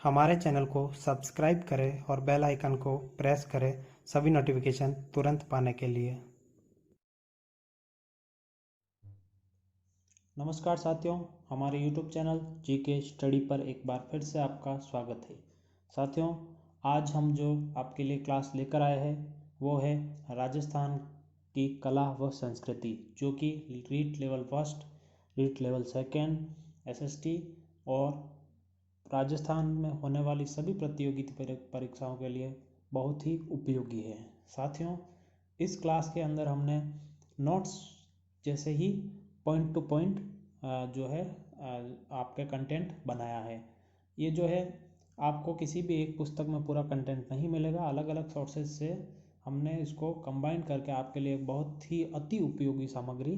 हमारे चैनल को सब्सक्राइब करें और बेल आइकन को प्रेस करें सभी नोटिफिकेशन तुरंत पाने के लिए। नमस्कार साथियों, हमारे YouTube चैनल जीके स्टडी पर एक बार फिर से आपका स्वागत है। साथियों, आज हम जो आपके लिए क्लास लेकर आए हैं वो है राजस्थान की कला व संस्कृति, जो कि REET level first, REET level second, SST और राजस्थान में होने वाली सभी प्रतियोगिता परीक्षाओं के लिए बहुत ही उपयोगी है। साथियों, इस क्लास के अंदर हमने नोट्स जैसे ही पॉइंट टू पॉइंट जो है आपके कंटेंट बनाया है। ये जो है आपको किसी भी एक पुस्तक में पूरा कंटेंट नहीं मिलेगा, अलग अलग सोर्सेज से हमने इसको कंबाइन करके आपके लिए बहुत ही अति उपयोगी सामग्री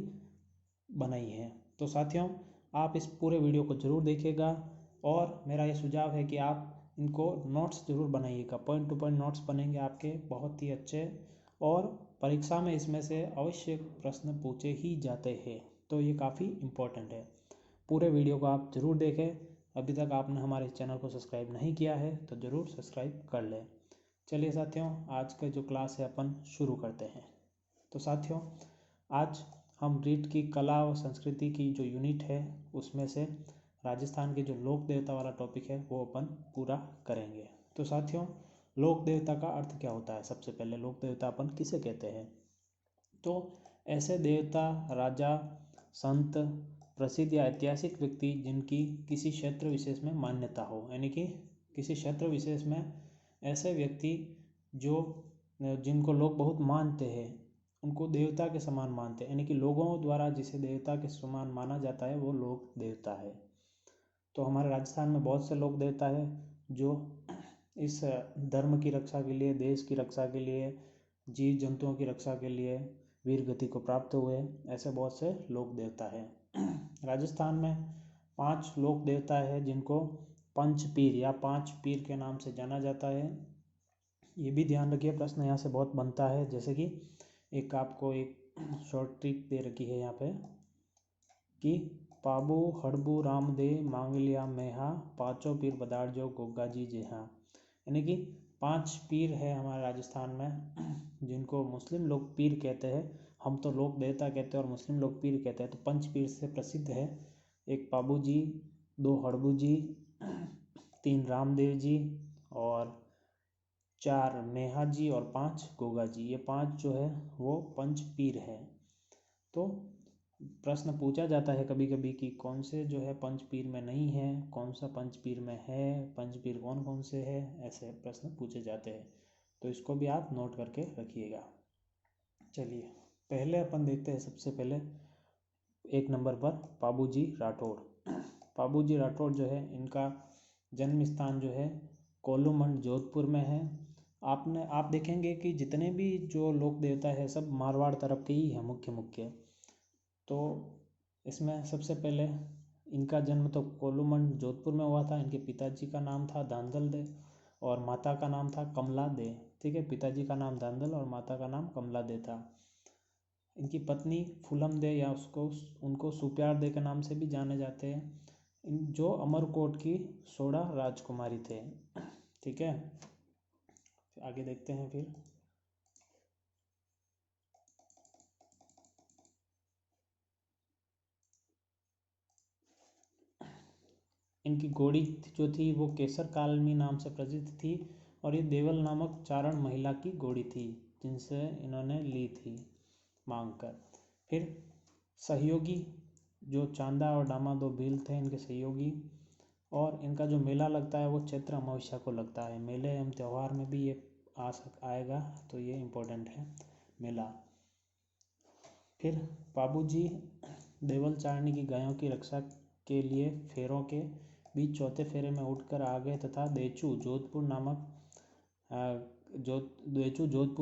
बनाई है। तो साथियों, आप इस पूरे वीडियो को ज़रूर देखिएगा और मेरा ये सुझाव है कि आप इनको नोट्स ज़रूर बनाइएगा। पॉइंट टू पॉइंट नोट्स बनेंगे आपके बहुत ही अच्छे, और परीक्षा में इसमें से अवश्य प्रश्न पूछे ही जाते हैं, तो ये काफ़ी इम्पोर्टेंट है। पूरे वीडियो को आप ज़रूर देखें। अभी तक आपने हमारे चैनल को सब्सक्राइब नहीं किया है तो ज़रूर सब्सक्राइब कर लें। चलिए साथियों, आज का जो क्लास है अपन शुरू करते हैं। तो साथियों, आज हम रीट की कला और संस्कृति की जो यूनिट है उसमें से राजस्थान के जो लोक देवता वाला टॉपिक है वो अपन पूरा करेंगे। तो साथियों, लोक देवता का अर्थ क्या होता है? सबसे पहले लोक देवता अपन किसे कहते हैं? तो ऐसे देवता, राजा, संत, प्रसिद्ध या ऐतिहासिक व्यक्ति जिनकी किसी क्षेत्र विशेष में मान्यता हो, यानी कि किसी क्षेत्र विशेष में ऐसे व्यक्ति जो जिनको लोग बहुत मानते हैं, उनको देवता के समान मानते हैं, यानी कि लोगों द्वारा जिसे देवता के समान माना जाता है वो लोक देवता है। तो हमारे राजस्थान में बहुत से लोक देवता है जो इस धर्म की रक्षा के लिए, देश की रक्षा के लिए, जीव जंतुओं की रक्षा के लिए वीर गति को प्राप्त हुए। ऐसे बहुत से लोक देवता है। राजस्थान में 5 लोक देवता है जिनको पंचपीर या 5 पीर के नाम से जाना जाता है। ये भी ध्यान रखिए, प्रश्न यहाँ से बहुत बनता है। जैसे कि एक आपको एक शॉर्ट ट्रिक दे रखी है यहाँ पे कि पाबू हड़बू रामदे मांगलिया मेहा, पाँचों पीर बदार जो गोगा जी जेहा। यानी कि 5 पीर है हमारे राजस्थान में जिनको मुस्लिम लोग पीर कहते हैं। हम तो लोक देवता कहते हैं और मुस्लिम लोग पीर कहते हैं। तो 5 पीर से प्रसिद्ध है एक पाबू जी, 2 हड़बू जी, 3 रामदेव जी और 4 मेहा जी और 5 गोगा जी। ये 5 जो है वो पंच पीर है। तो प्रश्न पूछा जाता है कभी कभी कि कौन से जो है पंचपीर में नहीं है, कौन सा पंचपीर में है, पंचपीर कौन कौन से है, ऐसे प्रश्न पूछे जाते हैं। तो इसको भी आप नोट करके रखिएगा। चलिए, पहले अपन देखते हैं। सबसे पहले 1 नंबर पर पाबूजी राठौड़। पाबूजी राठौड़ जो है, इनका जन्म स्थान जो है कोलूमंड जोधपुर में है। आप देखेंगे कि जितने भी जो लोक देवता है सब मारवाड़ तरफ के ही हैं मुख्य। तो इसमें सबसे पहले इनका जन्म तो कोलूमंड जोधपुर में हुआ था। इनके पिताजी का नाम था दांदल दे और माता का नाम था कमला दे। ठीक है, पिताजी का नाम दांदल और माता का नाम कमला दे था। इनकी पत्नी फूलम दे या उनको सुप्यार दे के नाम से भी जाने जाते हैं, जो अमरकोट की सोडा राजकुमारी थे। ठीक है, आगे देखते हैं फिर। इनकी घोड़ी जो थी वो केसर कालमी नाम से प्रसिद्ध थी, और ये देवल नामक चारण महिला की घोड़ी थी जिनसे इन्होंने ली थी मांग कर। फिर सहयोगी जो चांदा और डामा 2 भील थे इनके सहयोगी, और इनका जो मेला लगता है वो चैत्र अमावस्या को लगता है। मेले एवं त्यौहार में भी ये आएगा, तो ये इम्पोर्टेंट है मेला। फिर बाबूजी देवल चारणी की गायों की रक्षा के लिए फेरों के बीच चौथे फेरे में उठकर आ गए तथा देचू जोधपुर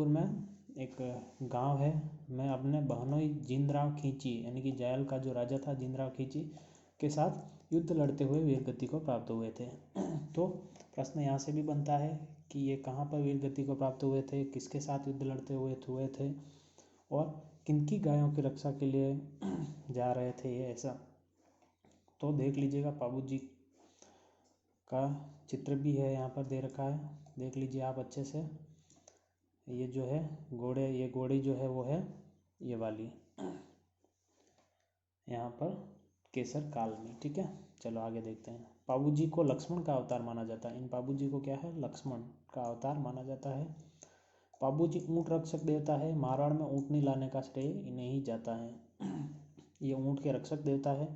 में एक गांव है मैं अपने बहनोई जिंदराव खींची, यानी कि जायल का जो राजा था जिंदराव खींची के साथ युद्ध लड़ते हुए वीरगति को प्राप्त हुए थे। तो प्रश्न यहाँ से भी बनता है कि ये कहाँ पर वीरगति को प्राप्त हुए थे, किसके साथ युद्ध लड़ते हुए थे और किनकी गायों की रक्षा के लिए जा रहे थे ये, ऐसा। तो देख लीजिएगा, का चित्र भी है यहाँ पर दे रखा है, देख लीजिए आप अच्छे से। ये जो है घोड़े, ये घोड़ी जो है वो है ये वाली, यहाँ पर केसर काल में। ठीक है, चलो आगे देखते हैं। पाबूजी को लक्ष्मण का अवतार माना जाता है। इन पाबूजी को क्या है, लक्ष्मण का अवतार माना जाता है। पाबूजी ऊँट रक्षक देवता है। मारवाड़ में ऊँटनी लाने का श्रेय इन्हें ही जाता है। ये ऊँट के रक्षक देवता है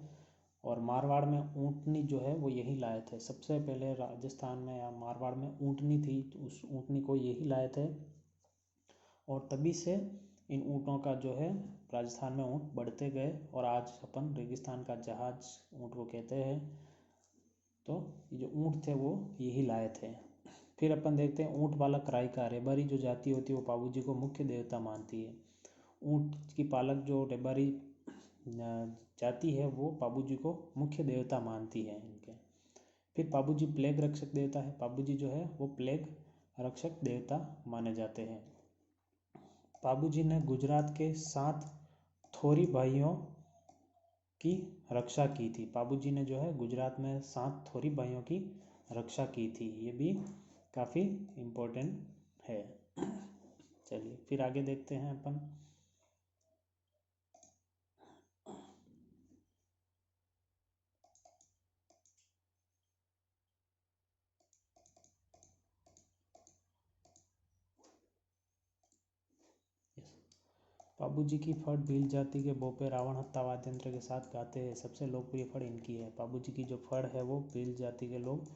और मारवाड़ में ऊँटनी जो है वो यही लाए थे। सबसे पहले राजस्थान में या मारवाड़ में ऊँटनी थी, तो उस ऊँटनी को यही लाए थे और तभी से इन ऊँटों का जो है राजस्थान में ऊँट बढ़ते गए और आज अपन रेगिस्तान का जहाज ऊँट को कहते हैं। तो ये जो ऊँट थे वो यही लाए थे। फिर अपन देखते हैं ऊँट पालक रायका। रेबारी जो जाति होती है वो पाबूजी को मुख्य देवता मानती है। ऊँट की पालक जो रेबारी जाति है वो पाबूजी को मुख्य देवता मानती है इनके। फिर पाबूजी प्लेग रक्षक देवता है। पाबूजी जो है वो प्लेग रक्षक देवता माने जाते हैं। पाबूजी ने गुजरात के 7 थोरी भाइयों की रक्षा की थी। पाबूजी ने जो है गुजरात में 7 थोरी भाइयों की रक्षा की थी, ये भी काफ़ी इम्पोर्टेंट है। चलिए फिर आगे देखते हैं अपन। पाबूजी की फड़ भील जाति के बोपे रावण हत्ता वाद्य यंत्र के साथ गाते हैं। सबसे लोकप्रिय फड़ इनकी है। पाबूजी की जो फड़ है वो भील जाति के लोग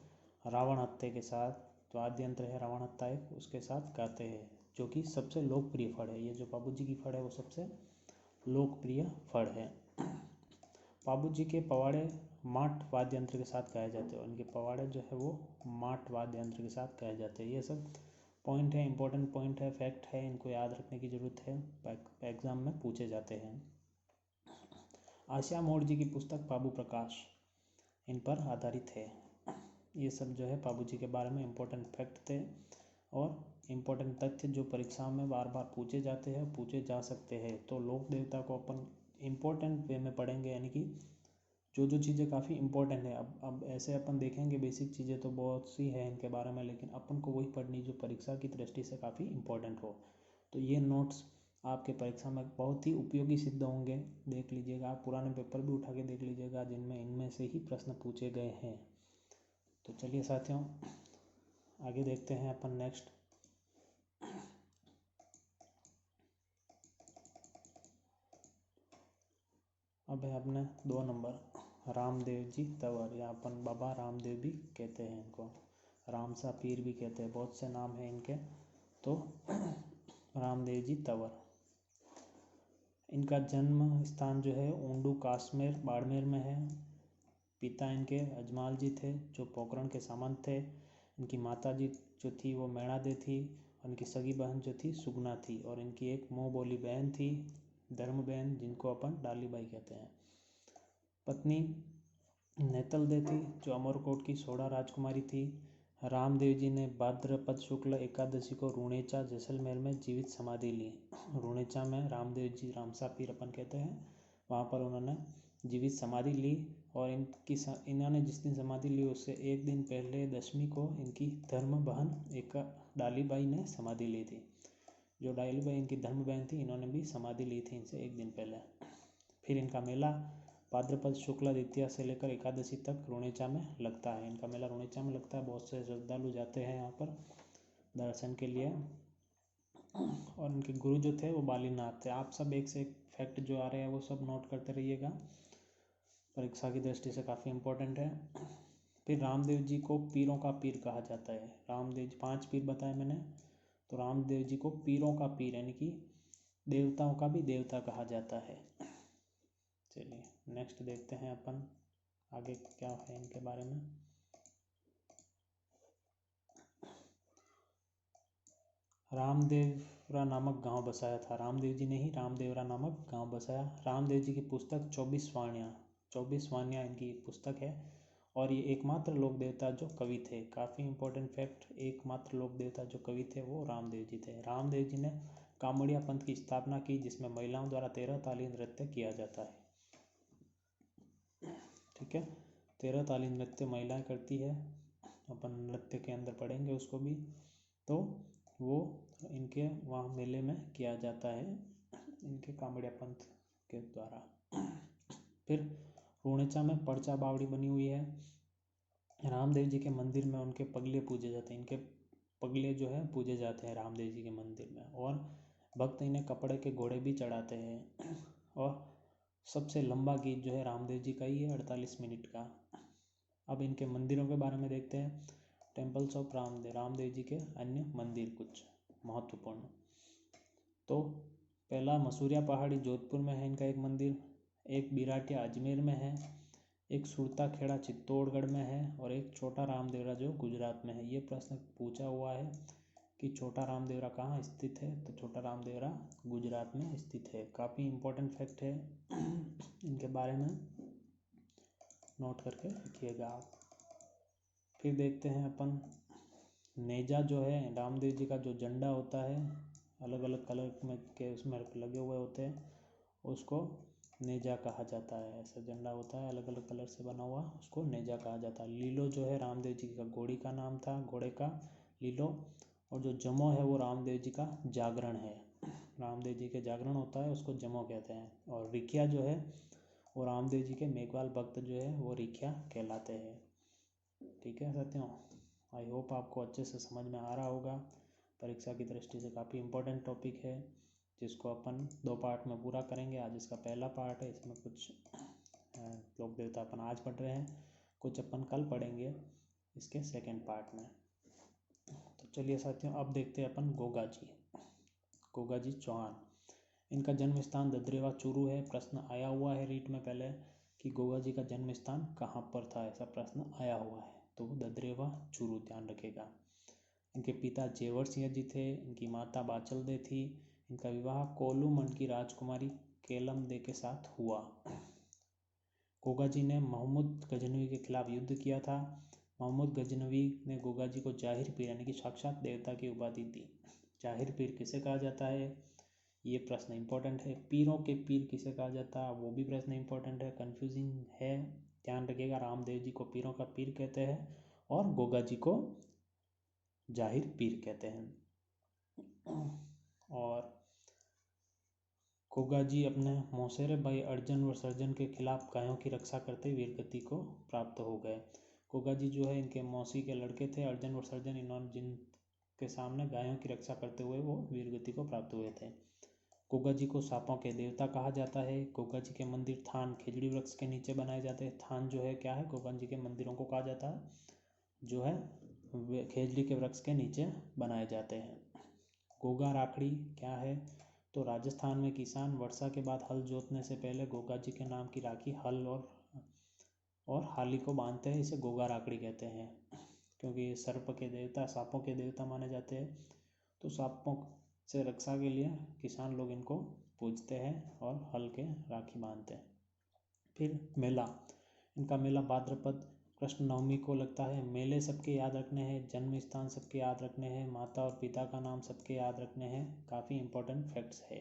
रावण हत्ते के साथ वाद्य यंत्र है रावण हत्ता एक, उसके साथ गाते हैं, जो कि सबसे लोकप्रिय फड़ है। ये जो पाबूजी की फड़ है वो सबसे लोकप्रिय फड़ है। पाबूजी के पवाड़े माट वाद्य यंत्र के साथ गाए जाते हैं और इनके पवाड़े जो है वो माट वाद्य यंत्र के साथ गाए जाते हैं। ये सब पॉइंट है, इंपॉर्टेंट पॉइंट है, फैक्ट है, इनको याद रखने की ज़रूरत है, एग्जाम में पूछे जाते हैं। आशिया मोड़ जी की पुस्तक पाबू प्रकाश इन पर आधारित है। ये सब जो है पाबूजी के बारे में इम्पोर्टेंट फैक्ट थे और इम्पोर्टेंट तथ्य जो परीक्षाओं में बार बार पूछे जाते हैं, पूछे जा सकते हैं। तो लोक देवता को अपन इम्पोर्टेंट वे में पढ़ेंगे, यानी कि जो चीज़ें काफ़ी इंपॉर्टेंट है। अब ऐसे अपन देखेंगे बेसिक चीज़ें तो बहुत सी है इनके बारे में, लेकिन अपन को वही पढ़नी जो परीक्षा की दृष्टि से काफ़ी इंपॉर्टेंट हो। तो ये नोट्स आपके परीक्षा में बहुत ही उपयोगी सिद्ध होंगे। देख लीजिएगा, आप पुराने पेपर भी उठा के देख लीजिएगा जिनमें इनमें से ही प्रश्न पूछे गए हैं। तो चलिए साथियों आगे देखते हैं अपन नेक्स्ट। अब है अपने 2 नंबर रामदेव जी तंवर, या अपन बाबा रामदेव भी कहते हैं इनको, रामसा पीर भी कहते हैं, बहुत से नाम हैं इनके। तो रामदेव जी तंवर, इनका जन्म स्थान जो है ऊंडू काश्मीर बाड़मेर में है। पिता इनके अजमाल जी थे जो पोखरण के सामंत थे। इनकी माता जी जो थी वो मैणादे थी और इनकी सगी बहन जो थी सुगना थी और इनकी एक मुँह बोली बहन थी धर्म बहन, जिनको अपन डाली बाई कहते हैं। पत्नी नेतल दे थी जो अमरकोट की सोड़ा राजकुमारी थी। रामदेव जी ने भाद्रपद शुक्ल एकादशी को रुणेचा जैसलमेर में जीवित समाधि ली। रुणेचा में रामदेव जी, रामसा पीर अपन कहते हैं, वहाँ पर उन्होंने जीवित समाधि ली और इन्होंने जिस दिन समाधि ली उससे एक दिन पहले दशमी को इनकी धर्म बहन एक डाली बाई ने समाधि ली थी। जो डाली बाई इनकी धर्म बहन थी, इन्होंने भी समाधि ली थी इनसे एक दिन पहले। फिर इनका मेला भाद्रपद शुक्ला द्वितीया से लेकर एकादशी तक रुणेचा में लगता है। इनका मेला रुणेचा में लगता है। बहुत से श्रद्धालु जाते हैं यहाँ पर दर्शन के लिए। और इनके गुरु जो थे वो बालीनाथ थे। आप सब एक से एक फैक्ट जो आ रहे हैं वो सब नोट करते रहिएगा, परीक्षा की दृष्टि से काफ़ी इम्पोर्टेंट है। फिर रामदेव जी को पीरों का पीर कहा जाता है। रामदेव जी 5 पीर बताए मैंने, तो रामदेव जी को पीरों का पीर यानी कि देवताओं का भी देवता कहा जाता है। चलिए नेक्स्ट देखते हैं अपन आगे क्या है इनके बारे में। रामदेवरा नामक गांव बसाया था। रामदेव जी ने ही रामदेवरा नामक गांव बसाया। रामदेव जी की पुस्तक 24 वाणियाँ इनकी पुस्तक है और ये एकमात्र लोक देवता जो कवि थे। काफ़ी इंपॉर्टेंट फैक्ट, एकमात्र लोक देवता जो कवि थे वो रामदेव जी थे। रामदेव जी ने कामड़िया पंथ की स्थापना की जिसमें महिलाओं द्वारा 13 ताली नृत्य किया जाता है। ठीक है, 13 ताली नृत्य महिलाएं करती है अपन नृत्य के अंदर पढ़ेंगे उसको भी। तो वो इनके वहाँ मेले में किया जाता है इनके कामड़िया पंथ के द्वारा। फिर रूणेचा में पर्चा बावड़ी बनी हुई है। रामदेव जी के मंदिर में उनके पगले पूजे जाते हैं। इनके पगले जो है पूजे जाते हैं रामदेव जी के मंदिर में, और भक्त इन्हें कपड़े के घोड़े भी चढ़ाते हैं। और सबसे लंबा गीत जो है रामदेव जी का ही है, 48 मिनट का। अब इनके मंदिरों के बारे में देखते हैं। टेम्पल्स ऑफ रामदेव, रामदेव जी के अन्य मंदिर कुछ महत्वपूर्ण। तो पहला मसूरिया पहाड़ी जोधपुर में है इनका एक मंदिर, एक बिराटिया अजमेर में है, एक सुरता खेड़ा चित्तौड़गढ़ में है, और एक छोटा रामदेवरा जो गुजरात में है। ये प्रश्न पूछा हुआ है कि छोटा रामदेवरा कहाँ स्थित है, तो छोटा रामदेवरा गुजरात में स्थित है। काफ़ी इम्पोर्टेंट फैक्ट है, इनके बारे में नोट करके रखिएगा आप। फिर देखते हैं अपन नेजा जो है रामदेव जी का जो झंडा होता है, अलग अलग कलर में के उसमें लगे हुए होते हैं, उसको नेजा कहा जाता है। ऐसा झंडा होता है अलग अलग कलर से बना हुआ, उसको नेजा कहा जाता है। लीलो जो है रामदेव जी का घोड़ी का नाम था, घोड़े का लीलो। और जो जमो है वो रामदेव जी का जागरण है, रामदेव जी के जागरण होता है उसको जमो कहते हैं। और रिखिया जो है वो रामदेव जी के मेघवाल भक्त जो है वो रिखिया कहलाते हैं। ठीक है साथियों, आई होप आपको अच्छे से समझ में आ रहा होगा। परीक्षा की दृष्टि से काफ़ी इम्पोर्टेंट टॉपिक है, जिसको अपन 2 पार्ट में पूरा करेंगे। आज इसका पहला पार्ट है, इसमें कुछ लोक देवता अपन आज पढ़ रहे हैं, कुछ अपन कल पढ़ेंगे इसके सेकंड पार्ट में। तो चलिए साथियों, अब देखते हैं अपन गोगा जी। गोगा जी चौहान, इनका जन्म स्थान ददरेवा चूरू है। प्रश्न आया हुआ है रीट में पहले कि गोगा जी का जन्म स्थान कहाँ पर था, ऐसा प्रश्न आया हुआ है, तो ददरेवा चूरू ध्यान रखेगा। इनके पिता जेवर सिंह जी थे, इनकी माता बाचल दे थी। इनका विवाह कोलू मंड की राजकुमारी केलम दे के साथ हुआ। गोगा जी ने मोहम्मद गजनवी के खिलाफ युद्ध किया था। मोहम्मद गजनवी ने गोगा जी को जाहिर पीर यानी कि साक्षात देवता की उपाधि दी। जाहिर पीर किसे कहा जाता है, ये प्रश्न इंपॉर्टेंट है। पीरों के पीर किसे कहा जाता है, वो भी प्रश्न इंपॉर्टेंट है, कंफ्यूजिंग है, ध्यान रखिएगा। रामदेव जी को पीरों का पीर कहते हैं और गोगा जी को जाहिर पीर कहते हैं। और गोगा जी अपने मौसेरे भाई अर्जुन व सर्जन के खिलाफ गायों की रक्षा करते वीरगति को प्राप्त हो गए। गोगा जी जो है इनके मौसी के लड़के थे अर्जुन और सर्जन, इन्होंने जिनके सामने गायों की रक्षा करते हुए वो वीरगति को प्राप्त हुए थे। गोगा जी को सांपों के देवता कहा जाता है। गोगा जी के मंदिर थान खेजड़ी वृक्ष के नीचे बनाए जाते हैं। थान जो है क्या है, गोगा जी के मंदिरों को कहा जाता है, जो है खेजड़ी के वृक्ष के नीचे बनाए जाते हैं। गोगा राखड़ी क्या है, तो राजस्थान में किसान वर्षा के बाद हल जोतने से पहले गोगा जी के नाम की राखी हल और हाली को बांधते हैं, इसे गोगा राखड़ी कहते हैं। क्योंकि ये सर्प के देवता, सांपों के देवता माने जाते हैं, तो सांपों से रक्षा के लिए किसान लोग इनको पूजते हैं और हल के राखी बांधते हैं। फिर मेला, इनका मेला भाद्रपद कृष्ण नवमी को लगता है। मेले सबके याद रखने हैं, जन्म स्थान सबके याद रखने हैं, माता और पिता का नाम सबके याद रखने हैं, काफ़ी इंपॉर्टेंट फैक्ट्स है।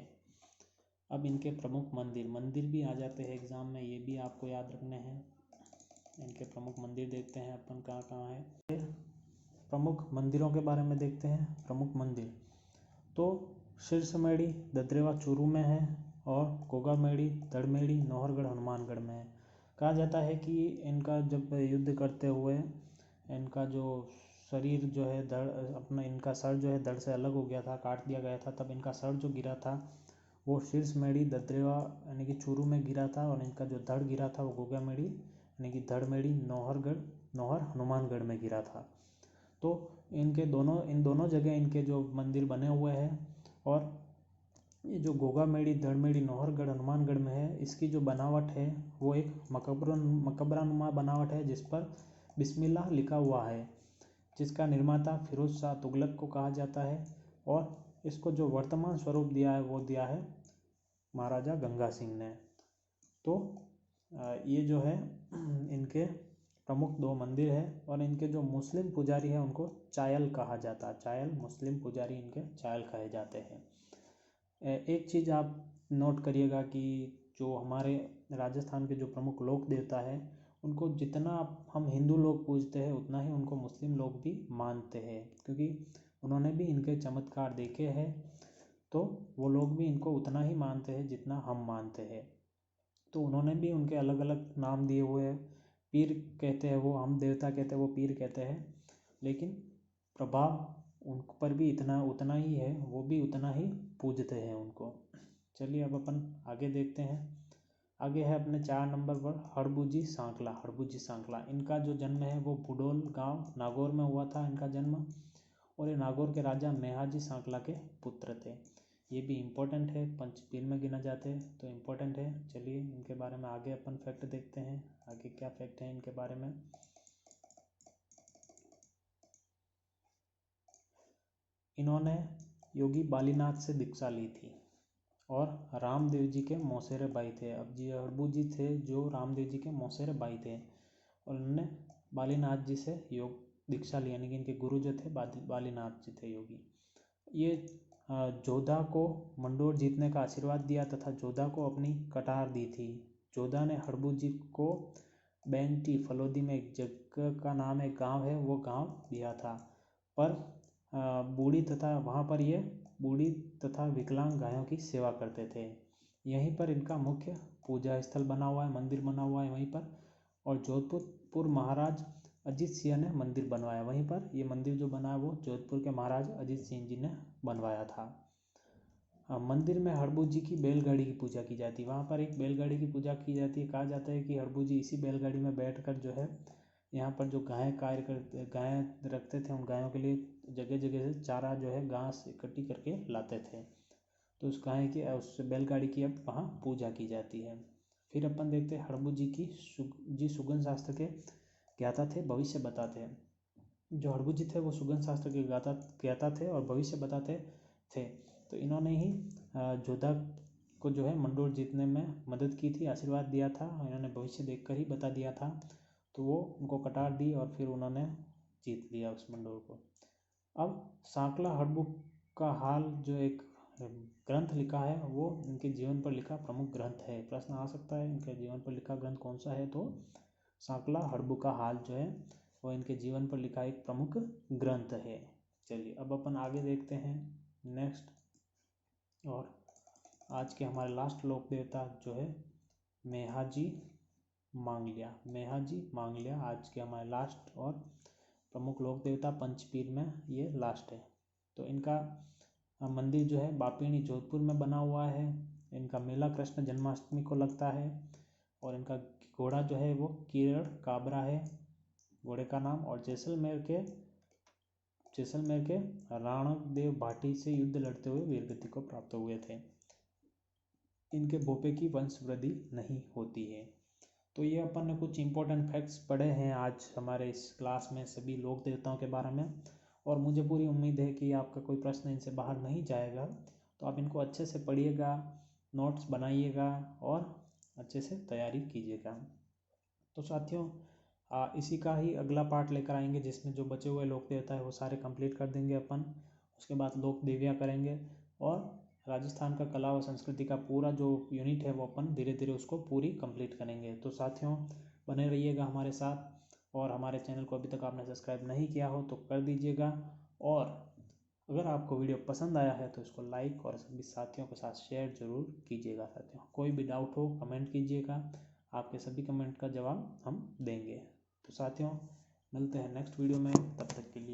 अब इनके प्रमुख मंदिर भी आ जाते हैं एग्जाम में, ये भी आपको याद रखने हैं। इनके प्रमुख मंदिर देखते हैं अपन कहाँ कहाँ है। प्रमुख मंदिरों के बारे में देखते हैं। प्रमुख मंदिर तो शीर्षमेड़ी ददरेवा चूरू में है, और गोगामेड़ी दड़मेड़ी नौहरगढ़ हनुमानगढ़ में है। कहा जाता है कि इनका जब युद्ध करते हुए इनका जो शरीर जो है धड़ अपना इनका सर जो है धड़ से अलग हो गया था, काट दिया गया था, तब इनका सर जो गिरा था वो शीर्षमेड़ी ददरेवा यानी कि चूरू में गिरा था, और इनका जो धड़ गिरा था वो गोगामेड़ी यानी कि धड़मेड़ी नौहर हनुमानगढ़ में गिरा था। तो इन दोनों जगह इनके जो मंदिर बने हुए हैं, और ये जो गोगामेड़ी धड़मेड़ी नौहरगढ़ हनुमानगढ़ में है, इसकी जो बनावट है वो एक मकबरानुमा बनावट है, जिस पर बिस्मिल्लाह लिखा हुआ है, जिसका निर्माता फिरोज शाह तुगलक को कहा जाता है। और इसको जो वर्तमान स्वरूप दिया है वो दिया है महाराजा गंगा सिंह ने। तो ये जो है इनके प्रमुख 2 मंदिर है, और इनके जो मुस्लिम पुजारी है उनको चायल कहा जाता है। चायल मुस्लिम पुजारी इनके चायल कहे जाते हैं। एक चीज़ आप नोट करिएगा कि जो हमारे राजस्थान के जो प्रमुख लोक देवता है उनको जितना हम हिंदू लोग पूजते हैं उतना ही उनको मुस्लिम लोग भी मानते हैं, क्योंकि उन्होंने भी इनके चमत्कार देखे हैं, तो वो लोग भी इनको उतना ही मानते हैं जितना हम मानते हैं। तो उन्होंने भी उनके अलग अलग नाम दिए हुए हैं। पीर कहते हैं वो, हम देवता कहते हैं वो पीर कहते हैं, लेकिन प्रभाव उन पर भी उतना ही है, वो भी उतना ही पूजते हैं उनको। चलिए अब अपन आगे देखते हैं। आगे है अपने 4 नंबर पर हड़बूजी सांकला। हड़बूजी सांकला, इनका जो जन्म है वो बुडोल गांव नागौर में हुआ था इनका जन्म, और ये नागौर के राजा मेहाजी सांकला के पुत्र थे। ये भी इम्पोर्टेंट है, पंचपीर में गिना जाते हैं, तो इम्पोर्टेंट है। चलिए इनके बारे में आगे अपन फैक्ट देखते हैं, आगे क्या फैक्ट है इनके बारे में। इन्होंने योगी बालीनाथ से दीक्षा ली थी और रामदेव जी के मौसेरे भाई थे। अब जी हड़बू जी थे जो रामदेव जी के मौसेरे भाई थे, और उन्होंने बालीनाथ जी से योग दीक्षा ली, यानी कि इनके गुरु जो थे बालीनाथ जी थे योगी। ये जोधा को मंडोर जीतने का आशीर्वाद दिया तथा जोधा को अपनी कटार दी थी। जोधा ने हड़बू जी को बैंटी फलोदी में एक जगह का नाम एक गांव है वो गांव दिया था, पर बूढ़ी तथा वहाँ पर ये बूढ़ी तथा विकलांग गायों की सेवा करते थे। यहीं पर इनका मुख्य पूजा स्थल बना हुआ है, मंदिर बना हुआ है वहीं पर, और जोधपुर महाराज अजीत सिंह ने मंदिर बनवाया वहीं पर। ये मंदिर जो बना है वो जोधपुर के महाराज अजीत सिंह जी ने बनवाया था। मंदिर में हड़बू जी की बैलगाड़ी की पूजा की जाती है, वहाँ पर एक बैलगाड़ी की पूजा की जाती है। कहा जाता है कि हड़बू जी इसी बैलगाड़ी में बैठकर जो है यहाँ पर जो गायें रखते थे, उन गायों के लिए जगह जगह से चारा जो है घास इकट्ठी करके लाते थे, तो उस गाय की उस बैलगाड़ी की अब वहाँ पूजा की जाती है। फिर अपन देखते हैं हड़बू जी की सुगंध शास्त्र के ज्ञाता थे, भविष्य बताते हैं। जो हड़बू जी थे वो सुगंध शास्त्र के ज्ञाता थे और भविष्य बताते थे। तो इन्होंने ही जोधा को जो है मंडोर जीतने में मदद की थी, आशीर्वाद दिया था। इन्होंने भविष्य देखकर ही बता दिया था, तो वो उनको कटार दी और फिर उन्होंने जीत लिया उस मंडोर को। अब सांकला हड़बू का हाल जो एक ग्रंथ लिखा है वो इनके जीवन पर लिखा प्रमुख ग्रंथ है। प्रश्न आ सकता है इनके जीवन पर लिखा ग्रंथ कौन सा है, तो सांकला हड़बू का हाल जो है वो इनके जीवन पर लिखा एक प्रमुख ग्रंथ है। चलिए अब अपन आगे देखते हैं नेक्स्ट, और आज के हमारे लास्ट लोक देवता जो है मेहाजी मांगलिया। मेहाजी मांगलिया आज के हमारे लास्ट और प्रमुख लोक देवता, पंचपीर में ये लास्ट है। तो इनका मंदिर जो है बापीणी जोधपुर में बना हुआ है। इनका मेला कृष्ण जन्माष्टमी को लगता है, और इनका घोड़ा जो है वो किरण काबरा है घोड़े का नाम, और जैसलमेर के राणकदेव भाटी से युद्ध लड़ते हुए वीरगति को प्राप्त हुए थे। इनके भोपे की वंश वृद्धि नहीं होती है। तो ये अपन ने कुछ इंपॉर्टेंट फैक्ट्स पढ़े हैं आज हमारे इस क्लास में सभी लोक देवताओं के बारे में, और मुझे पूरी उम्मीद है कि आपका कोई प्रश्न इनसे बाहर नहीं जाएगा। तो आप इनको अच्छे से पढ़िएगा, नोट्स बनाइएगा और अच्छे से तैयारी कीजिएगा। तो साथियों इसी का ही अगला पार्ट लेकर आएंगे, जिसमें जो बचे हुए लोक देवता है वो सारे कंप्लीट कर देंगे अपन। उसके बाद लोक देवियाँ करेंगे, और राजस्थान का कला व संस्कृति का पूरा जो यूनिट है वो अपन धीरे धीरे उसको पूरी कंप्लीट करेंगे। तो साथियों बने रहिएगा हमारे साथ, और हमारे चैनल को अभी तक आपने सब्सक्राइब नहीं किया हो तो कर दीजिएगा, और अगर आपको वीडियो पसंद आया है तो इसको लाइक और सभी साथियों के साथ शेयर जरूर कीजिएगा। साथियों कोई भी डाउट हो कमेंट कीजिएगा, आपके सभी कमेंट का जवाब हम देंगे। तो साथियों मिलते हैं नेक्स्ट वीडियो में, तब तक के लिए